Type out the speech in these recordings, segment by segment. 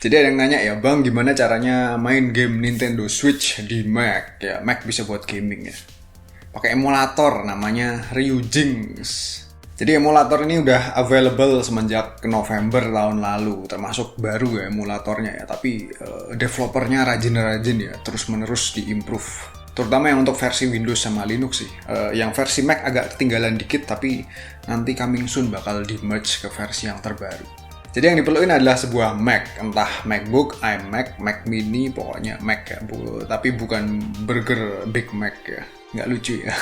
Jadi ada yang nanya ya, Bang, gimana caranya main game Nintendo Switch di Mac? Ya, Mac bisa buat gaming ya. Pakai emulator namanya Ryujinx. Jadi emulator ini udah available semenjak November tahun lalu, termasuk baru ya emulatornya ya. Tapi developernya rajin-rajin ya, terus-menerus diimprove. Terutama yang untuk versi Windows sama Linux sih. Yang versi Mac agak ketinggalan dikit, tapi nanti coming soon bakal di-merge ke versi yang terbaru. Jadi yang diperlukan adalah sebuah Mac, entah MacBook, iMac, Mac Mini, pokoknya Mac ya, tapi bukan burger Big Mac ya, nggak lucu ya.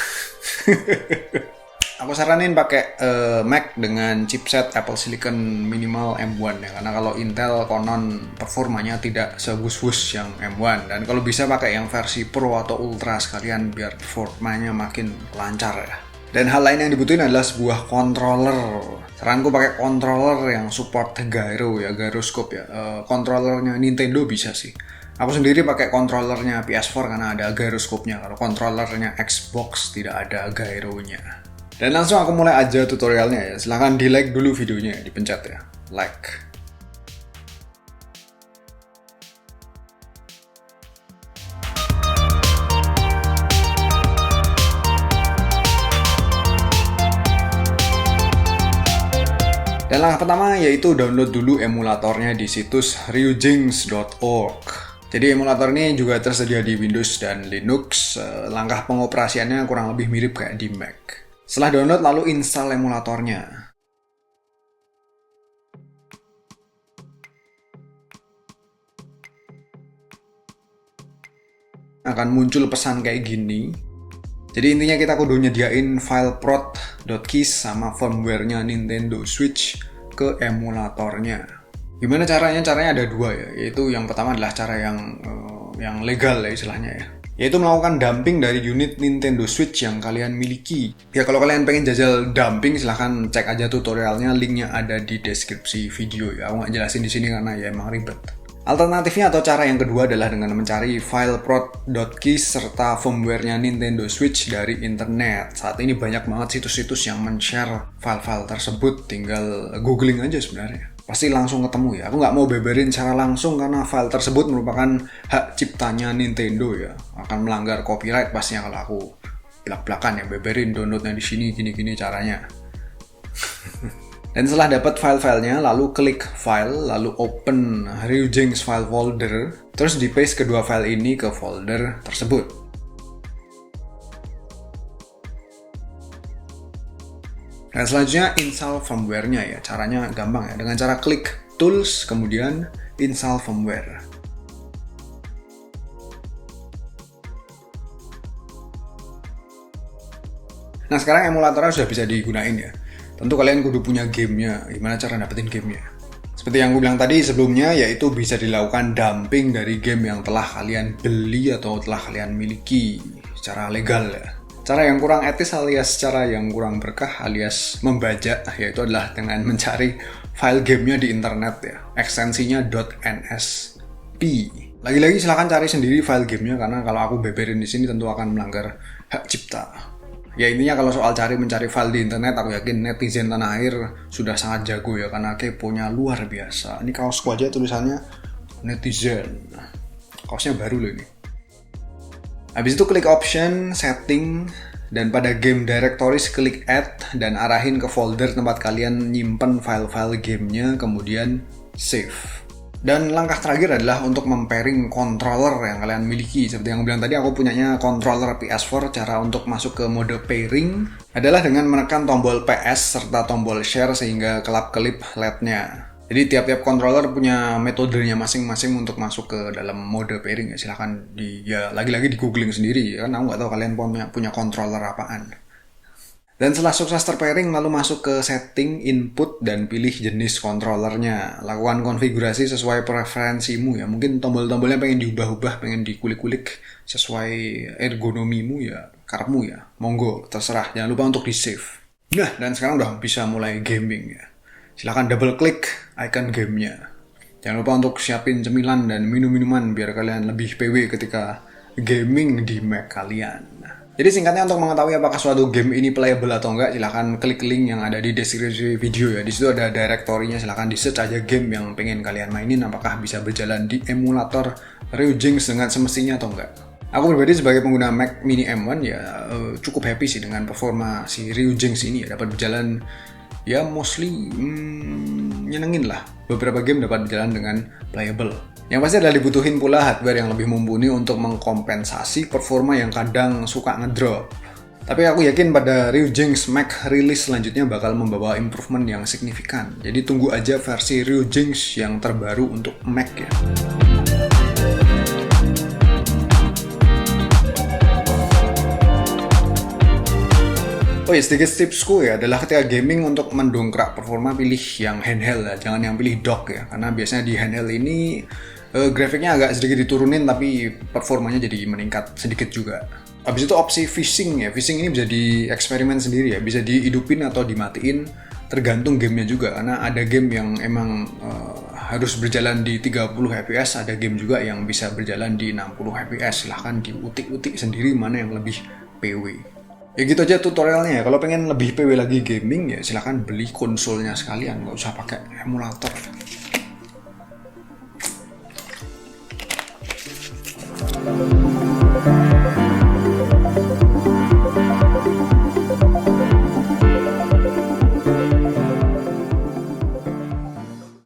Aku saranin pakai Mac dengan chipset Apple Silicon minimal M1 ya, karena kalau Intel konon performanya tidak segus-gus yang M1, dan kalau bisa pakai yang versi Pro atau Ultra sekalian biar performanya makin lancar ya. Dan hal lain yang dibutuhin adalah sebuah controller. Saranku pakai controller yang support gyro ya, gyroscope ya. Controllernya Nintendo bisa sih. Aku sendiri pakai controllernya PS4 karena ada gyroscope-nya. Kalau controllernya Xbox tidak ada gyronya. Dan langsung aku mulai aja tutorialnya ya. Silahkan di like dulu videonya, dipencet ya, like. Dan langkah pertama yaitu download dulu emulatornya di situs ryujinx.org. Jadi emulator ini juga tersedia di Windows dan Linux. Langkah pengoperasiannya kurang lebih mirip kayak di Mac. Setelah download lalu install emulatornya. Akan muncul pesan kayak gini. Jadi intinya kita kudu nyediain file prot.keys sama firmware-nya Nintendo Switch ke emulatornya. Gimana caranya? Caranya ada dua ya, yaitu yang pertama adalah cara yang legal ya istilahnya ya. Yaitu melakukan dumping dari unit Nintendo Switch yang kalian miliki. Ya kalau kalian pengen jajal dumping silahkan cek aja tutorialnya, linknya ada di deskripsi video ya. Aku nggak jelasin di sini karena ya emang ribet. Alternatifnya atau cara yang kedua adalah dengan mencari file prot.keys serta firmware-nya Nintendo Switch dari internet. Saat ini banyak banget situs-situs yang men-share file-file tersebut, tinggal googling aja sebenarnya. Pasti langsung ketemu ya. Aku nggak mau beberin secara langsung karena file tersebut merupakan hak ciptanya Nintendo ya. Akan melanggar copyright pastinya kalau aku belak-belakan ya, beberin downloadnya di sini, gini-gini caranya. Dan setelah dapat file-filenya, lalu klik file, lalu open Ryujinx file folder, terus di-paste kedua file ini ke folder tersebut. Dan selanjutnya install firmware-nya ya, caranya gampang ya, dengan cara klik tools, kemudian install firmware. Nah sekarang emulatornya sudah bisa digunain ya. Tentu kalian kudu punya gamenya, gimana cara dapetin gamenya. Seperti yang gue bilang tadi sebelumnya, yaitu bisa dilakukan dumping dari game yang telah kalian beli atau telah kalian miliki secara legal ya. Cara yang kurang etis alias cara yang kurang berkah alias membajak, yaitu adalah dengan mencari file gamenya di internet ya. Ekstensinya .nsp. Lagi-lagi silahkan cari sendiri file gamenya karena kalau aku beberin di sini tentu akan melanggar hak cipta. Ya intinya kalau soal mencari file di internet, aku yakin netizen tanah air sudah sangat jago ya, karena keponya luar biasa. Ini kaosku aja tulisannya netizen. Kaosnya baru loh ini. Habis itu klik option, setting, dan pada game directories klik add, dan arahin ke folder tempat kalian nyimpen file-file gamenya, kemudian save. Dan langkah terakhir adalah untuk mempairing controller yang kalian miliki. Seperti yang aku bilang tadi, aku punyanya controller PS4. Cara untuk masuk ke mode pairing adalah dengan menekan tombol PS serta tombol share sehingga kelap-kelip LED-nya. Jadi tiap-tiap controller punya metodenya masing-masing untuk masuk ke dalam mode pairing ya. Silahkan lagi-lagi di googling sendiri ya, kan aku nggak tahu kalian punya controller apaan. Dan setelah sukses terpairing, lalu masuk ke setting, input, dan pilih jenis controllernya. Lakukan konfigurasi sesuai preferensimu ya. Mungkin tombol-tombolnya pengen diubah-ubah, pengen dikulik-kulik sesuai ergonomimu ya, karepmu ya. Monggo, terserah. Jangan lupa untuk di-save. Nah, dan sekarang udah bisa mulai gaming ya. Silahkan double klik icon gamenya. Jangan lupa untuk siapin cemilan dan minum-minuman biar kalian lebih PW ketika gaming di Mac kalian. Jadi singkatnya, untuk mengetahui apakah suatu game ini playable atau enggak, silahkan klik link yang ada di deskripsi video ya. Di situ ada directory-nya, silahkan di search aja game yang pengen kalian mainin, apakah bisa berjalan di emulator Ryujinx dengan semestinya atau enggak. Aku pribadi sebagai pengguna Mac Mini M1 ya cukup happy sih dengan performa si Ryujinx ini ya, dapat berjalan ya mostly nyenengin lah. Beberapa game dapat berjalan dengan playable. Yang pasti adalah dibutuhin pula hardware yang lebih mumpuni untuk mengkompensasi performa yang kadang suka ngedrop. Tapi aku yakin pada Ryujinx Mac rilis selanjutnya bakal membawa improvement yang signifikan. Jadi tunggu aja versi Ryujinx yang terbaru untuk Mac ya. Oh ya, sedikit tipsku ya adalah ketika gaming, untuk mendongkrak performa pilih yang handheld ya, jangan yang pilih dock ya, karena biasanya di handheld ini grafiknya agak sedikit diturunin tapi performanya jadi meningkat sedikit juga. Habis itu opsi phishing ya, phishing ini bisa di eksperimen sendiri ya, bisa dihidupin atau dimatiin tergantung gamenya juga, karena ada game yang emang harus berjalan di 30 fps, ada game juga yang bisa berjalan di 60 fps, silahkan diutik-utik sendiri mana yang lebih PW. Ya gitu aja tutorialnya ya. Kalau pengen lebih PW lagi gaming ya silahkan beli konsolnya sekalian, nggak usah pakai emulator.